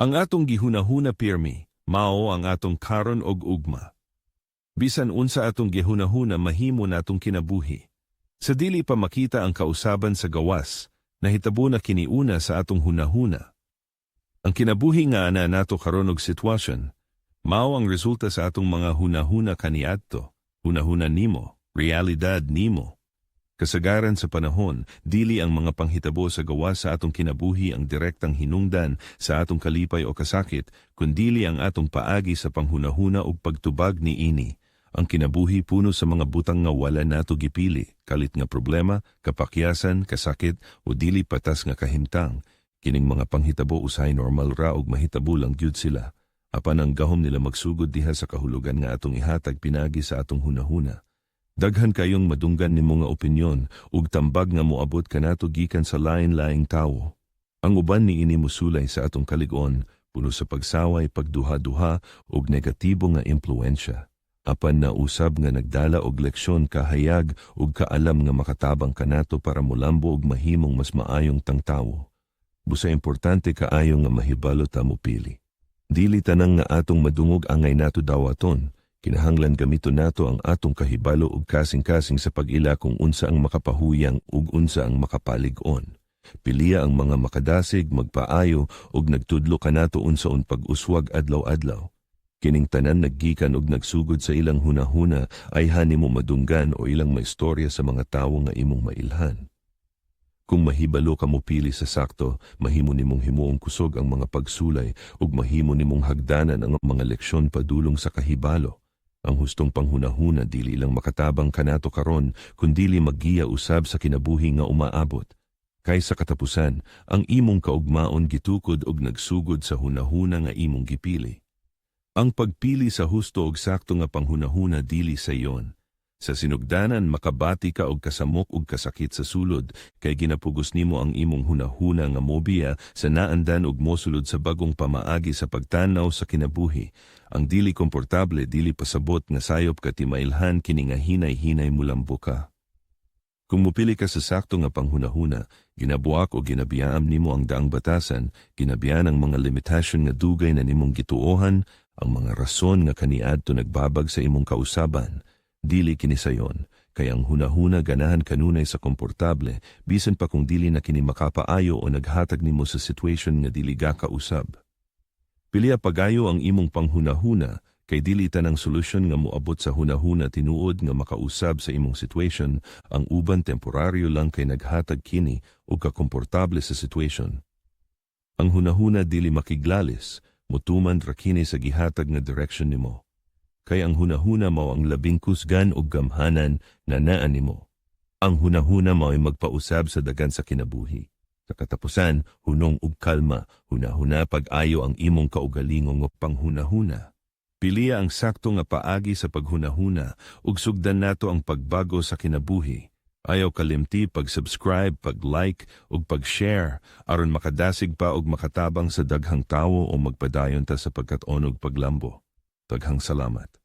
Ang atong gihunahuna pirmi, mao ang atong karon og ugma. Bisan unsa atong gihunahuna mahimo natong kinabuhi. Sa dili pa makita ang kausaban sa gawas, nahitabo na kiniuna sa atong hunahuna. Ang kinabuhi nga ana nato karon og sitwasyon, mao ang resulta sa atong mga hunahuna kaniadto, hunahuna nimo, realidad nimo. Kasagaran sa panahon, dili ang mga panghitabo sa gawas sa atong kinabuhi ang direktang hinungdan sa atong kalipay o kasakit, kundili ang atong paagi sa panghunahuna ug pagtubag ni ini. Ang kinabuhi puno sa mga butang nga wala nato gipili, kalit nga problema, kapakyasan, kasakit o dili patas nga kahimtang. Kining mga panghitabo usahay normal ra ug mahitabo lang gyud sila. Apan ang gahom nila magsugod diha sa kahulugan nga atong ihatag pinagi sa atong hunahuna. Daghan kayong madunggan ni mga opinyon ug tambag nga moabot kanato gikan sa lain-laing tawo. Ang uban ni ini musulay sa atong kalig-on, puno sa pagsaway, pagduha-duha ug negatibo nga impluwensya. Apan nausab nga nagdala og leksyon kahayag ug kaalam nga makatabang kanato para molambo og mahimong mas maayong tangtawo. Busa importante kaayo nga mahibalo ta mopili. Dili tanang nga atong madungog angay nato dawaton. Kinahanglan gamiton nato ang atong kahibalo ug kasing-kasing sa pag-ila kung unsa ang makapahuyang ug unsa ang makapalig-on. Piliya ang mga makadasig, magpaayo ug nagtudlo kanato unsaon pag-uswag adlaw-adlaw. Kining tanan naggikan ug nagsugod sa ilang hunahuna ay hanimo madunggan o ilang maistorya sa mga tawo nga imong mailhan. Kung mahibalo ka mo pili sa sakto, mahimo nimong himuong kusog ang mga pagsulay ug mahimo nimong hagdanan ang mga leksyon padulong sa kahibalo. Ang hustong panghunahuna dili lang makatabang kanato karon kundili maggiya usab sa kinabuhi nga umaabot. Kay sa katapusan, ang imong kaugmaon gitukod og nagsugod sa hunahuna nga imong gipili. Ang pagpili sa husto og sakto nga panghunahuna dili sa iyon. Sa sinugdanan makabati ka og kasamok ug kasakit sa sulod kay ginapugos nimo ang imong hunahuna nga mobiya sa naandan ug mosulod sa bagong pamaagi sa pagtanaw sa kinabuhi. Ang dili komportable dili pasabot nga sayop ka timailhan kini nga hinay-hinay mulambo ka. Kung mupili ka sa sakto nga panghunahuna, ginabuak o ginabiyaam nimo ang daang batasan, ginabiyan ang mga limitasyon nga dugay na nimong gituohan, ang mga rason nga kaniadto nagbabag sa imong kausaban. Dili kini sayon, kay ang hunahuna ganahan kanunay sa komportable, bisan pa kung dili na kini makapaayo o naghatag nimo sa situation nga dili ga kausab. Piliya pagayo ang imong panghunahuna, kay dili tanang solusyon nga moabot sa hunahuna tinuod nga makausab sa imong situation, ang uban temporaryo lang kay naghatag kini o kakomportable sa situation. Ang hunahuna dili makiglalis, mutuman ra kini sa gihatag nga direction nimo. Kay ang hunahuna mao ang labing kusgan ug gamhanan na naa nimo. Ang hunahuna mao ay magpausab sa dagan sa kinabuhi. Sa katapusan, hunong ug kalma, hunahuna pag-ayo ang imong kaugalingong panghunahuna. Piliya ang sakto nga paagi sa paghunahuna ug sugdan nato ang pagbago sa kinabuhi. Ayaw kalimti pag-subscribe, pag-like ug pag-share aron makadasig pa ug makatabang sa daghang tawo o magpadayon ta sa pagkat-on ug paglambo. Daghang salamat.